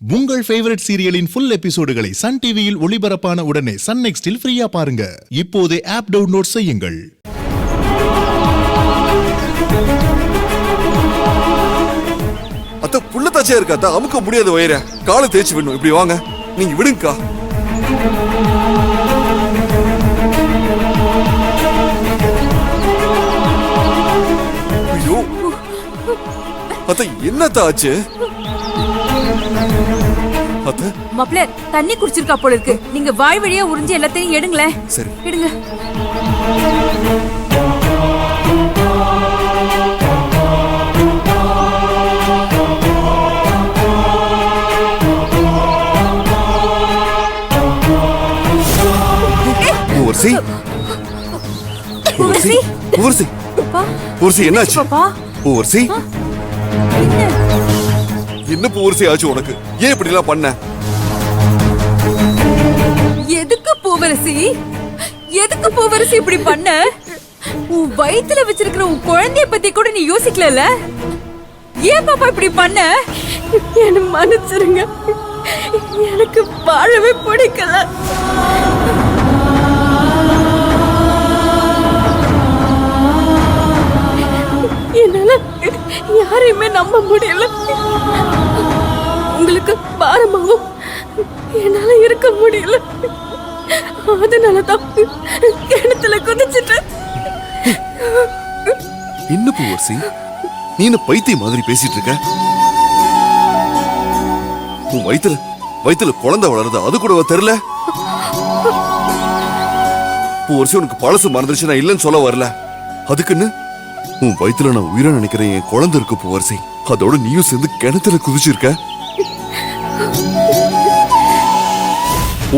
உங்கள் favourite சீரியலின் full எபிசோடுகளை Sun டிவியில் ஒளிபரப்பான உடனே சன் நெக்ஸ்டில் ஃப்ரீயா பாருங்க. இப்போதே ஆப் டவுன்லோட் செய்யுங்கள். அத்த புள்ள தாச்சியா இருக்கா, அமுக்க முடியாது வயிற காலை தேய்ச்சி விடணும். இப்படி வாங்க, நீங்க விடுங்கக்கா. ஐயோ அத்த என்னத்த ஆச்சு? அத்த மாப்ள தண்ணி குடிச்சிருக்கா போல இருக்கு. நீங்க வாய் வழியா உறிஞ்சி எல்லாத்தையும் எடுங்களேன். சரி எடுங்க. பூவரசி பூவரசி பூவரசி பூவரசி என்னாச்சு? பூவரசி என்ன பூவரசி ஆச்சு உனக்கு? ஏன் இப்படி எல்லாம் பண்ண? எதுக்கு பூவரசி, எதுக்கு பூவரசி இப்படி பண்ண? உன் வயித்துல வச்சிருக்கிற உன் குழந்தைய பத்தி கூட நீ யோசிக்கல. ஏன் பாப்பா இப்படி பண்ண? என்ன மன்னிச்சிருங்க, எனக்கு வாழவே பிடிக்கல. என்னால யாரையுமே நம்ப முடியல. உங்களுக்கு பாரமாவும் என்னால இருக்க முடியல. அதனாலதான் கிணத்துல குதிச்சிட்டேன். என்ன பூவரசி, நீ என்ன பைத்தியம் மாதிரி பேசிட்டு இருக்க? உன் வயித்துல குழந்தை வளருது, அது கூட தெரியல. பூவரசி உனக்கு பழசு மறந்துருச்சு, நான் இல்லைன்னு சொல்ல வரல. அதுக்குன்னு உன் வயித்துல நான் உயிரை நினைக்கிறேன். என் குழந்தை இருக்கு பூவரசி, அதோட நீயும் சேர்ந்து கிணத்துல குதிச்சிருக்க.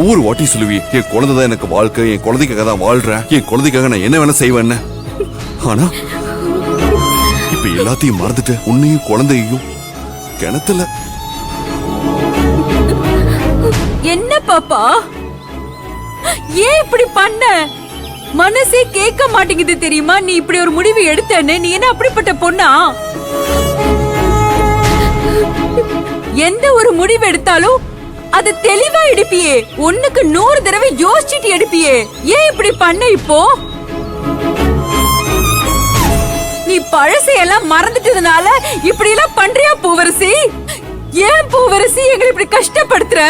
ஒவ்வொரு வாட்டி சொல்லுவி, என் குழந்தைதான் எனக்கு வாழ்க்கை, என் குழந்தைக்காக தான் வாழ்றேன், என் குழந்தைக்காக நான் என்ன வேணா செய்வேன்னு. ஆனா இப்ப எல்லாத்தையும் மறந்துட்டு உன்னையும் குழந்தையையும் கிணத்துல. என்ன பாப்பா, ஏன் இப்படி பண்ண? மனசே கேட்க மாட்டேங்குது தெரியுமா? நீ இப்படி ஒரு முடிவு எடுத்தேன்னு. நீ என்ன அப்படிப்பட்ட பொண்ணா? எந்த ஒரு முடிவு எடுத்தாலும் அது தெளிவா எடுப்பியே, ஒண்ணுக்கு 100 தடவை யோசிச்சுட்டு எடுப்பியே. ஏன் இப்படி பண்ண? இப்போ நீ பழசையெல்லாம் மறந்துட்டதுனால இப்படி எல்லாம் பண்றியா பூவரசி? ஏன் பூவரசி எங்களை இப்படி கஷ்டப்படுத்துற?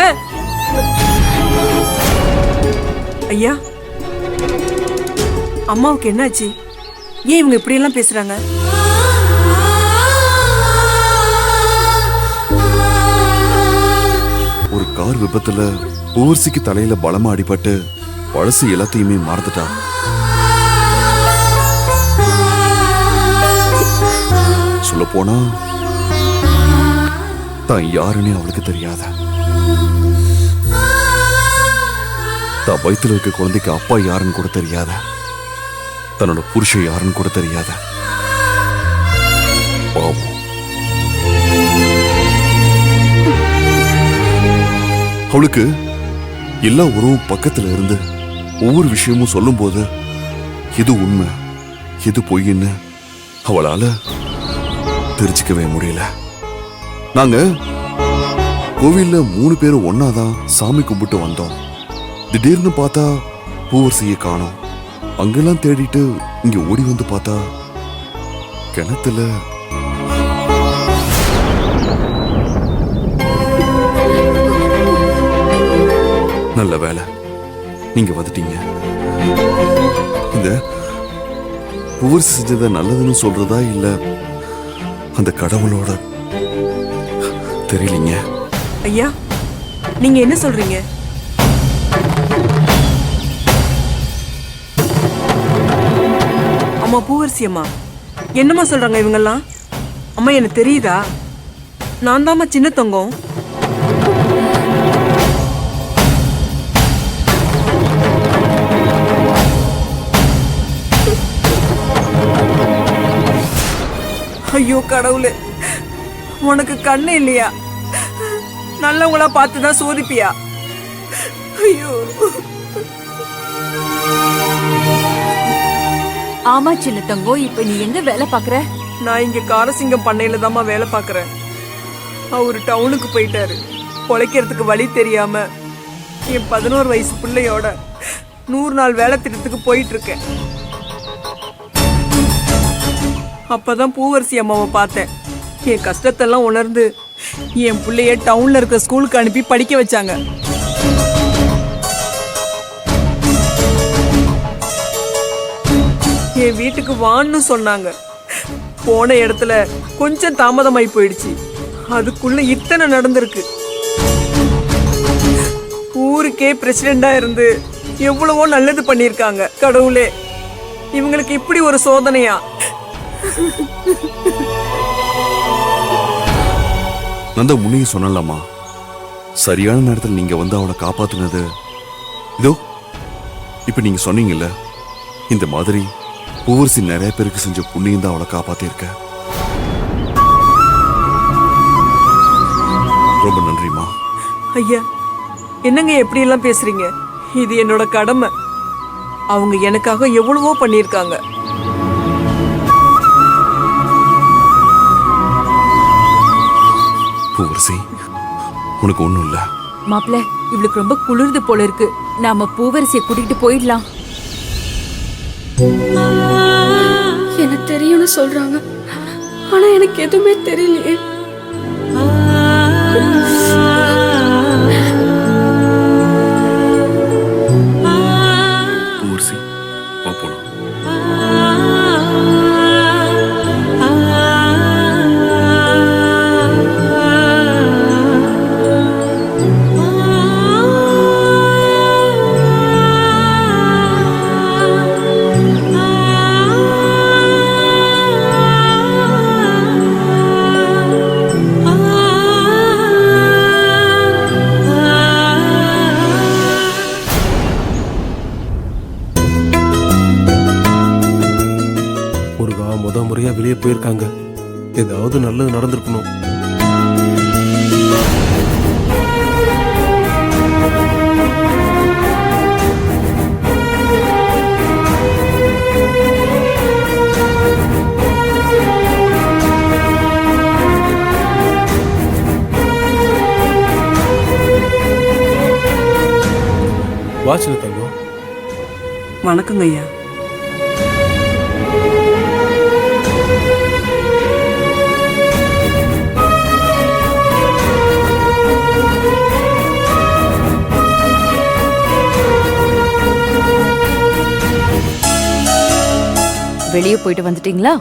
ஐயா, அம்மாவுக்கு என்னாச்சு? ஏன் இவங்க இப்படி எல்லாம் பேசுறாங்க? ஒரு கார் விபத்துல பூவரசிக்கு தலையில பலமா அடிபட்டு பழசு எல்லாத்தையுமே மறந்துட்டா. சொல்ல போனா தான் யாருன்னு அவளுக்கு தெரியாத. தான் வயித்துல இருக்க குழந்தைக்கு அப்பா யாருன்னு கூட தெரியாத. தன்னோட புருஷன் யாருன்னு கூட தெரியாத. பாவம். அவளுக்கு எல்லா உறவும் பக்கத்துல இருந்து ஒவ்வொரு விஷயமும் சொல்லும் போது எது உண்மை எது பொய்ன்னு அவளால தெரிஞ்சுக்கவே முடியல. நாங்க கோவில்ல 3 பேரும் ஒன்னாதான் சாமி கும்பிட்டு வந்தோம். திடீர்னு பார்த்தா பூவரசியை காணோம். அங்கெல்லாம் தேடிட்டு இங்க ஓடி வந்து பார்த்தா கிணத்துல. நல்ல வேலை நீங்க வந்துட்டீங்க. இந்த பூவரசி செஞ்சத நல்லதுன்னு சொல்றதா இல்ல அந்த கடவுளோட தெரியலீங்க. ஐயா, நீங்க என்ன சொல்றீங்க? அம்மா பூவரசி அம்மா, என்னம்மா சொல்றாங்க இவங்கெல்லாம்? அம்மா எனக்கு தெரியுதா, நான் தாம்மா சின்ன தங்கம். ஐயோ கடவுளே, உனக்கு கண்ணு இல்லையா? நல்லவங்களா பார்த்துதான் சோதிப்பியா? ஐயோ. ஆமா சின்ன தங்கம், இப்ப நீ எங்க வேலை பாக்குற? நான் இங்க காரசிங்கம் பண்ணையில தாம்மா வேலை பாக்குறேன். அவரு டவுனுக்கு போயிட்டாரு. பொழைக்கிறதுக்கு வழி தெரியாம என் 11 வயசு பிள்ளையோட 100 நாள் வேலை திட்டத்துக்கு போயிட்டு இருக்கேன். அப்பதான் பூவரசி அம்மாவை பார்த்தேன். என் கஷ்டத்தெல்லாம் உணர்ந்து என் பிள்ளைய டவுன்ல இருக்க ஸ்கூலுக்கு அனுப்பி படிக்க வச்சாங்க. என் வீட்டுக்கு வான்னு சொன்னாங்க. போன இடத்துல கொஞ்சம் தாமதமாயி போயிடுச்சு. அதுக்குள்ள இத்தனை நடந்திருக்கு. ஊருக்கே பிரசிடெண்டா இருந்து எவ்வளவோ நல்லது பண்ணிருக்காங்க. கடவுளே, இவங்களுக்கு இப்படி ஒரு சோதனையா? நந்தா முன்னையும் சொன்னலாமா, சரியான நேரத்தில் நீங்க வந்து அவளை காப்பாத்துனது. இதோ இப்ப நீங்க சொன்னீங்கல்ல, இந்த மாதிரி பூவரசி நிறைய பேருக்கு செஞ்ச புண்ணியம் தான் அவளை காப்பாத்திருக்க. ரொம்ப நன்றிமா. ஐயா, என்னங்க எப்படி எல்லாம் பேசுறீங்க? இது என்னோட கடமை. அவங்க எனக்காக எவ்வளவோ பண்ணிருக்காங்க. பூவரசி, உனக்கு ஒண்ணும் இல்ல. மாப்பிள்ள, இவளுக்கு ரொம்ப குளிர்து போல இருக்கு. நாம பூவரசியை கூட்டிட்டு போயிடலாம். எனக்கு தெரியும்னு சொல்றாங்க, ஆனா எனக்கு எதுவுமே தெரியலையே. பூவரசி, வா போலாம். முறையா வெளியே போயிருக்காங்க. ஏதாவது நல்லது நடந்திருக்கணும். வாட்சில தங்கம். வணக்கங்க ஐயா. வெளியே போயிட்டு வந்துட்டீங்களா?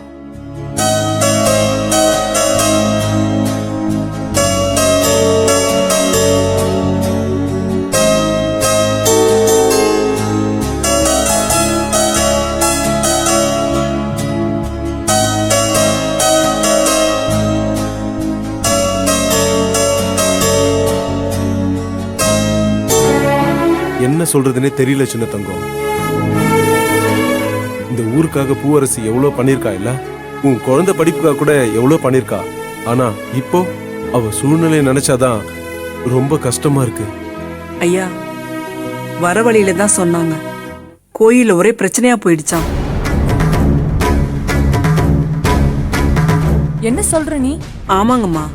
என்ன சொல்றதுன்னே தெரியல சின்ன தங்கம். இந்த ஊருக்காக பூவரசி எவ்வளவு பண்ணிருக்கா இல்ல? உன் குழந்தை படிப்புக்காக கூட எவ்வளவு பண்ணிருக்கா. ஆனா இப்போ அவ சூழ்நிலையை நினைச்சாதான் ரொம்ப கஷ்டமா இருக்கு. ஐயா, வர வழியில தான் சொன்னாங்க, கோயில ஒரே பிரச்சனையா போயிடுச்சாம். என்ன சொல்ற நீ? ஆமாங்கம்மா,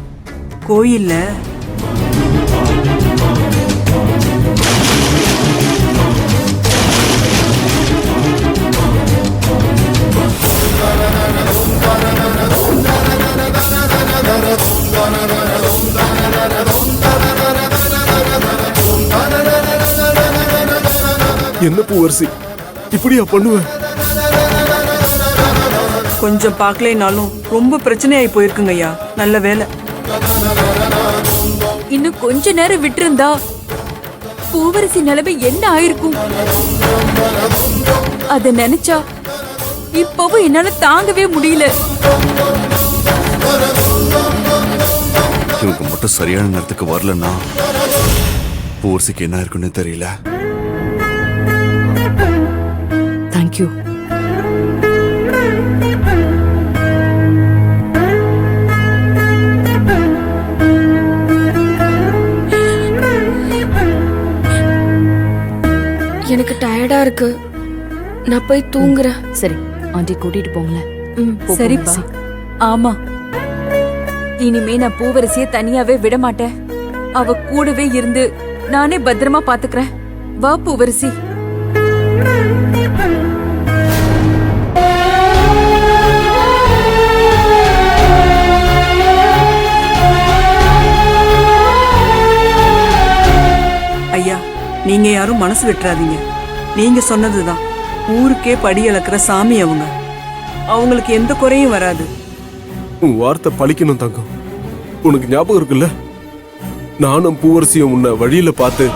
கோயில்ல என்ன பூவரசி இப்படியா பண்ணுவ? கொஞ்சம் பார்க்கலைனாலும் ரொம்ப பிரச்சனையாயி போயிருக்குங்க ஐயா. நல்ல வேலை. இன்னும் கொஞ்ச நேரம் விட்டிருந்தா பூவரசி நிலைமை என்ன ஆயிருக்கும்? அத நினைச்சா இப்பவும் என்னால தாங்கவே முடியல. இவங்க மட்டும் சரியான நேரத்துக்கு வரலன்னா பூவரசிக்கு என்ன இருக்குன்னு தெரியல. தேங்க்யூ. எனக்கு டயர்டா இருக்கு, நான் போய் தூங்குறேன். சரி, ஆண்டி கூட்டிட்டு போங்களேன். சரிப்பா. ஆமா, இனிமே நான் பூவரசிய தனியாவே விட மாட்டேன். அவ கூடவே இருந்து நானே பத்திரமா பாத்துக்கிறேன். வா பூவரசி. ஐயா, நீங்க யாரும் மனசு விட்டுறாதீங்க. நீங்க சொன்னதுதான். ஊருக்கே படி அளக்குற சாமி அவங்க. அவங்களுக்கு எந்த குறையும் வராது. உன் வார்த்தை பழிக்கணும் தங்கம். உனக்கு ஞாபகம் இருக்குல்ல, நானும் பூவரசியும் உன்னை வழியில பார்த்து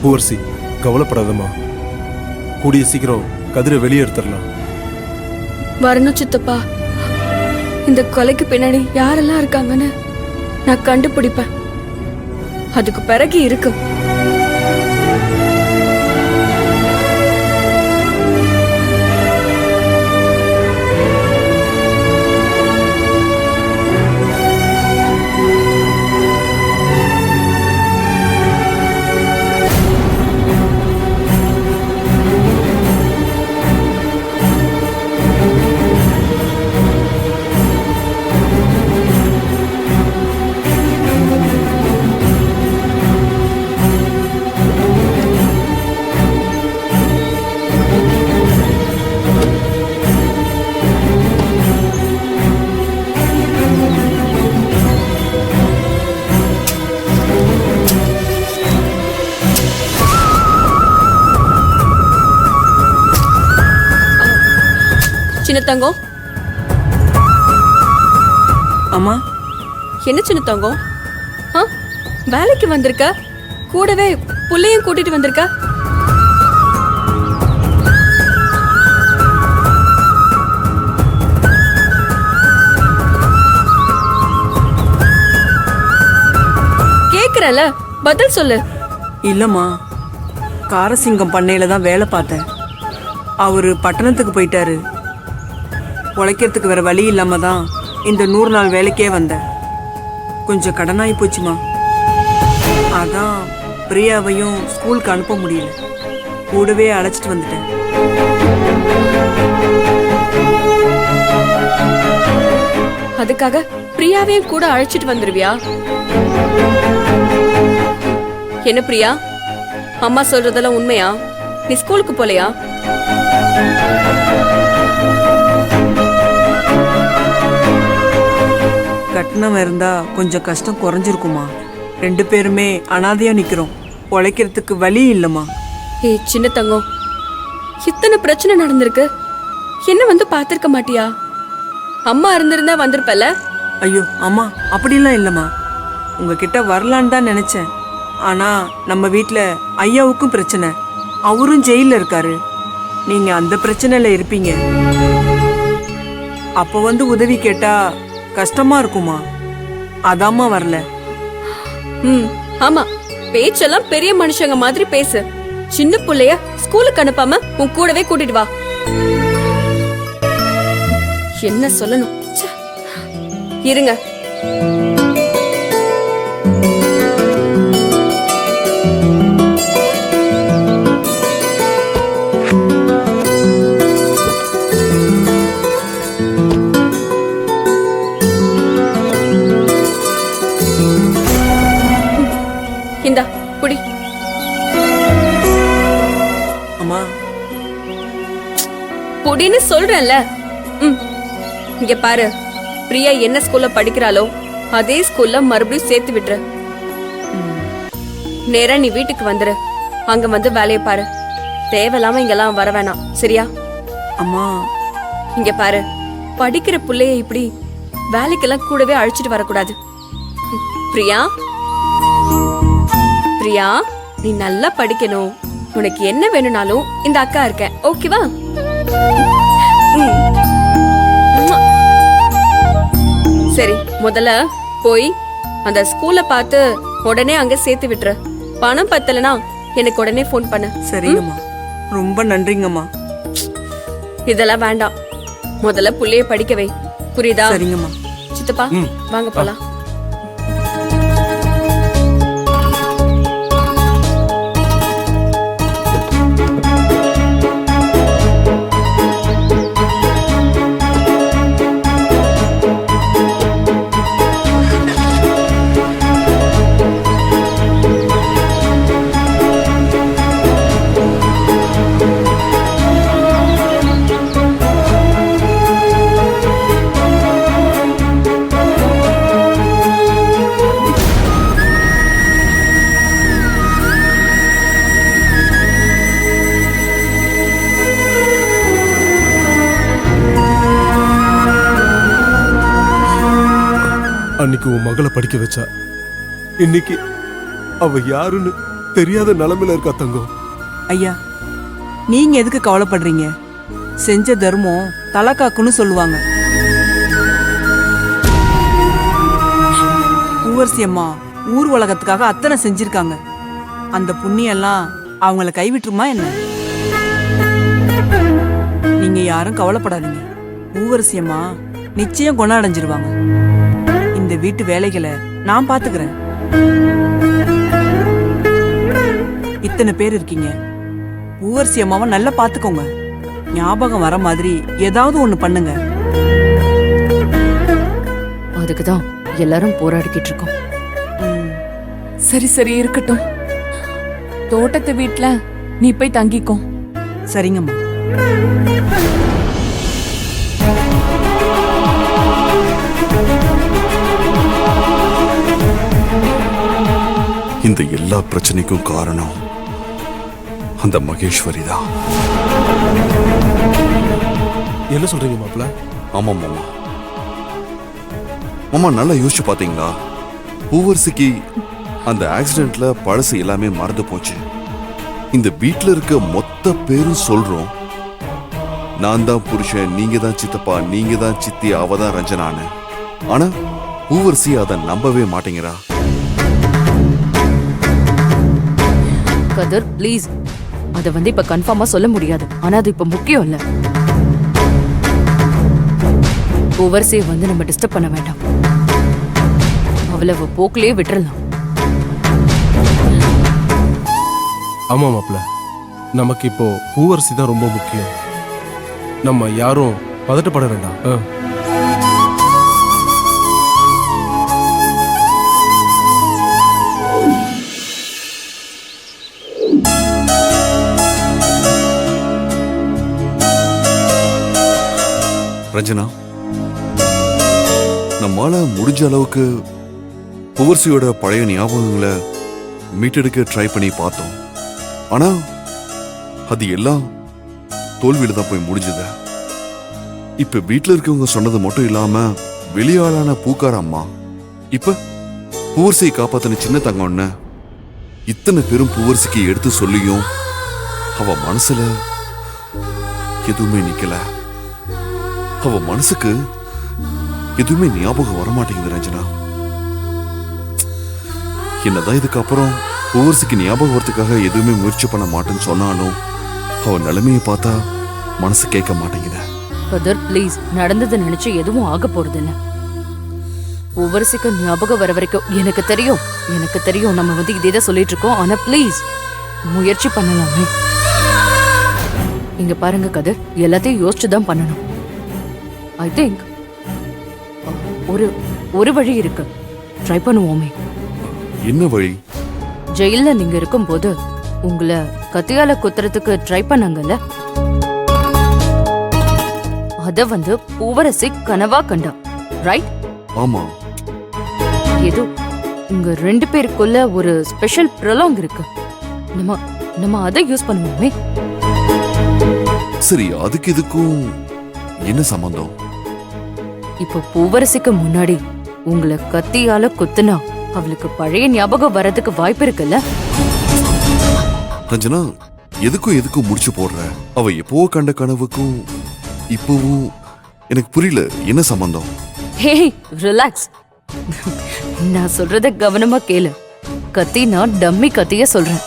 பூவரசி, கவலைப்படாதம்மா. கூடிய சீக்கிரம் கதிரை வெளியே எடுத்துடலாம். வரணும் சித்தப்பா. இந்த கொலைக்கு பின்னாடி யாரெல்லாம் இருக்காங்கன்னு நான் கண்டுபிடிப்பேன். அதுக்கு பிறகு இருக்கு. சின்ன தங்கம். அம்மா, என்ன சின்ன தங்கம்? வேலைக்கு வந்திருக்க, கூடவே புள்ளையும் கூட்டிட்டு வந்திருக்க. கேக்குறல, பதில் சொல்லு. இல்லம்மா, காரசிங்கம் பண்ணையில தான் வேலை பார்த்தேன். அவரு பட்டணத்துக்கு போயிட்டாரு. உழைக்கிறதுக்கு வேற வழி இல்லாம தான் இந்த 100 நாள் வேலைக்கே வந்தேன். கொஞ்சம் கடனாகி போச்சுமா. அதான் பிரியாவையும் ஸ்கூலுக்கு அனுப்ப முடியல. கூடவே அழைச்சிட்டு வந்துட்டேன். அதுக்காக பிரியாவையும் கூட அழைச்சிட்டு வந்துருவியா? என்ன பிரியா, அம்மா சொல்றதெல்லாம் உண்மையா? நீ ஸ்கூலுக்கு போலையா? கட்டணம் இருந்தா கொஞ்சம் கஷ்டம் குறைஞ்சிருக்குமா. 2 பேருமே அனாதையா நிக்கிறோம். உழைக்கிறதுக்கு வழி இல்லம்மா. ஏய் சின்ன தங்கம், இத்தனை பிரச்சனை நடந்திருக்கு, என்ன வந்து பாத்திருக்க மாட்டியா? அம்மா இருந்திருந்தா வந்திருப்பல. ஐயோ அம்மா, அப்படிலாம் இல்லம்மா. உங்ககிட்ட வரலான்னு தான் நினைச்சேன். ஆனா நம்ம வீட்ல ஐயாவுக்கும் பிரச்சனை. அவரும் ஜெயில இருக்காரு. நீங்க அந்த பிரச்சனையில இருப்பீங்க. அப்ப வந்து உதவி கேட்டா கஷ்டமா இருக்குமா. அதாம்மா வரல. ஆமா, பேச்செல்லாம் பெரிய மனுஷங்க மாதிரி பேசு. சின்ன புள்ளைய ஸ்கூலுக்கு அனுப்பாம உன் கூடவே கூட்டிட்டு வா. என்ன சொல்லணும்? ச்சே. இருங்க. இந்தா குடி. அம்மா, குடின்னு சொல்றேன்ல. இங்க பாரு, பிரியா என்ன ஸ்கூல்ல படிக்கிறாளோ அதே ஸ்கூல்ல மறுபடியும் சேர்த்து விட்டுரு. நேரா நீ வீட்டுக்கு வந்துரு. அங்க வந்து வேலையை பாரு. தேவையில்லாம இங்கெல்லாம் வர வேணாம், சரியா? அம்மா, இங்க பாரு, படிக்கிற புள்ளைய இப்படி வேலைக்கெல்லாம் கூடவே அழைச்சிட்டு வரக்கூடாது. பிரியா, பிரியா, நீ நல்லா படிக்கணும். உனக்கு என்ன வேணும்னாலும் இந்த அக்கா இருக்கேன், ஓகேவா? சரி, முதல்ல போய் அந்த ஸ்கூல்ல பார்த்து உடனே அங்க சேர்த்து விட்டுரு. பணம் பத்தலனா எனக்கு உடனே ஃபோன் பண்ணு. சரிங்கம்மா, ரொம்ப நன்றிங்கம்மா. இதெல்லாம் வேண்டாம், முதல்ல புள்ளைய படிக்க வை, புரியுதா? சரிங்கம்மா. சித்தப்பா வாங்க போலாம். அன்னைக்கு உன் மகளை படிக்க வச்சா, இன்னைக்கு அவ யாருன்னு தெரியாத நிலைமையில இருக்கா தங்கம். ஐயா, நீங்க எதுக்கு கவலைப்படுறீங்க? செஞ்ச தர்மம் தலக்காக்குன்னு சொல்லுவாங்க. பூவரசி அம்மா ஊர் உலகத்துக்காக அத்தனை செஞ்சிருக்காங்க. அந்த புண்ணியம் எல்லாம் அவங்கள கைவிட்டுருமா என்ன? நீங்க யாரும் கவலைப்படாதீங்க. பூவரசி அம்மா நிச்சயம் குணமடைஞ்சிருவாங்க. இந்த வீட்டு வேலைகளை நான் பாத்துக்கிறேன். இத்தனை பேர் இருக்கீங்க, பூவரசி அம்மாவை நல்லா பாத்துக்கோங்க. ஞாபகம் வர மாதிரி ஏதாவது ஒண்ணு பண்ணுங்க. அதுக்குதான் எல்லாரும் போராடிக்கிட்டு இருக்கோம். சரி சரி இருக்கட்டும். தோட்டத்து வீட்ல நீ போய் தங்கிக்கோ. சரிங்கம்மா. இந்த எல்லா பிரச்சனைக்கும் காரணம் அந்த மகேஸ்வரி தான். என்ன சொல்றீங்க மாப்பிள்ள? ஆமா மாமா. மாமா நல்லா யோசிச்சு பாத்தீங்களா? பூவரசிக்கு அந்த ஆக்சிடென்ட்ல பழசு எல்லாமே மறந்து போச்சு. இந்த வீட்ல இருக்க மொத்த பேரும் சொல்றோம், நான் தான் புருஷன், நீங்க தான் சித்தப்பா, நீங்க தான் சித்தி, அவ தான் ரஞ்சனான்னு. ஆனா பூவரசி அதை நம்பவே மாட்டேங்கிறா. கதிர் ப்ளீஸ், அத இப்ப கன்ஃபார்மா சொல்ல முடியாது. ஆனா அது இப்ப முக்கியம் இல்ல. பூவரசியை நம்ம டிஸ்டர்ப் பண்ண வேண்டாம். அவளை போக்கிலே விட்டுறலாம். ஆமா மாப்பிள்ள, நமக்கு இப்போ பூவரசி தான் ரொம்ப முக்கியம். நம்ம யாரும் பதட்டப்பட வேண்டாம். ரஞ்சனா, நம்மால முடிஞ்ச அளவுக்கு பூவரசியோட பழைய ஞாபகங்களை மீட்டெடுக்க ட்ரை பண்ணி பார்த்தோம். ஆனா அது எல்லாம் தோல்வியில தான் போய் முடிஞ்சது. இப்ப வீட்டுல இருக்கவங்க சொன்னது மட்டும் இல்லாம வெளியாளான பூக்கார அம்மா இப்ப பூவரசியை காப்பாத்தின சின்ன தங்கம்னு இத்தனை பேரும் பூவரசிக்கு எடுத்து சொல்லியும் அவ மனசுல எதுவுமே நிக்கல. அவ மனசுக்கு எதுவுமே ஞாபகம் வரமாட்டேங்குது ரஞ்சனா. என்னதான் இதுக்கப்புறம் பூவரசிக்கு ஞாபகம் வரத்துக்காக எதுவுமே முயற்சி பண்ண மாட்டேன்னு சொன்னாலும் அவ நிலைமையை பார்த்தா மனசு கேட்க மாட்டேங்குது. கதிர் ப்ளீஸ், நடந்தது நினைச்சு எதுவும் ஆக போறது இல்ல. பூவரசிக்கு ஞாபகம் வர வரைக்கும் எனக்கு தெரியும் நம்ம இதே சொல்லிட்டு இருக்கோம். ஆனா ப்ளீஸ் முயற்சி பண்ணலாமே. இங்க பாருங்க கதிர், எல்லாத்தையும் யோசிச்சுதான் பண்ணணும். ஐ திங்க் ஒரு வழி இருக்கு. ட்ரை பண்ணுவோமே. என்ன வழி? ஜெயில நீங்க இருக்கும்போது உங்களை கத்தியால குத்துறதுக்கு ட்ரை பண்ணாங்கல்ல, அத பூவரசி கனவா கண்டா, ரைட்? ஆமா. ஏதோ உங்க 2 பேருக்குள்ள ஒரு ஸ்பெஷல் ப்ரொலாங் இருக்கு. நம்ம அதை யூஸ் பண்ணுவோமே. சரி, அதுக்கு இதுக்கும் என்ன சம்பந்தம்? இப்போ பூவரசிக்கு முன்னாடி உங்களை கத்தியால குத்துனா அவளுக்கு பழைய ஞாபகம் வரதுக்கு வாய்ப்பு இருக்குல்ல? ரஞ்சனா, எதுக்கும் முடிச்சு போடுற? அவ எப்போ கண்ட கனவுக்கும் இப்பவும் எனக்கு புரியல, என்ன சம்பந்தம்? ஹே ரிலாக்ஸ், நான் சொல்றத கவனமா கேளு. கத்தினா டம்மி கத்திய சொல்றேன்.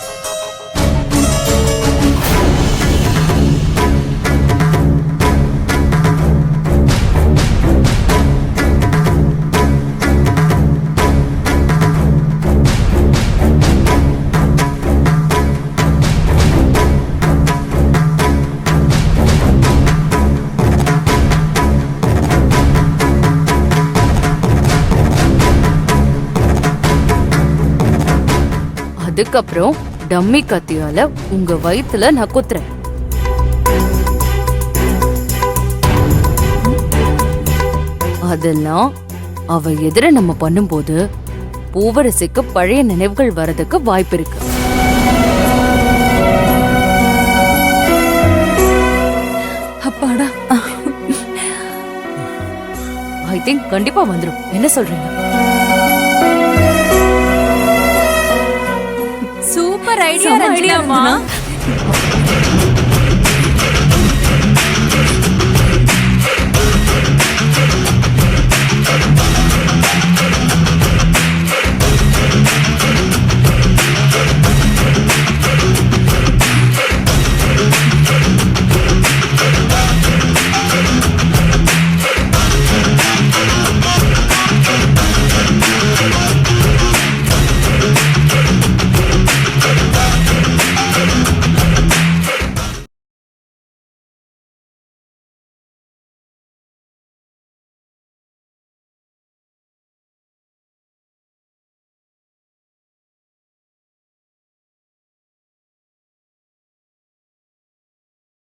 அதுக்கப்புறம் டம்மி கத்தியால உங்க வயித்துல நான் குத்துறேன். அதெல்லாம் அவ எதிர நம்ம பண்ணும்போது பூவரசிக்கு பழைய நினைவுகள் வரதுக்கு வாய்ப்பு இருக்கு. அப்பாடா. ஐ திங்க் கண்டிப்பா வந்துரும். என்ன சொல்றீங்க? Super idea ரஞ்சினாமா.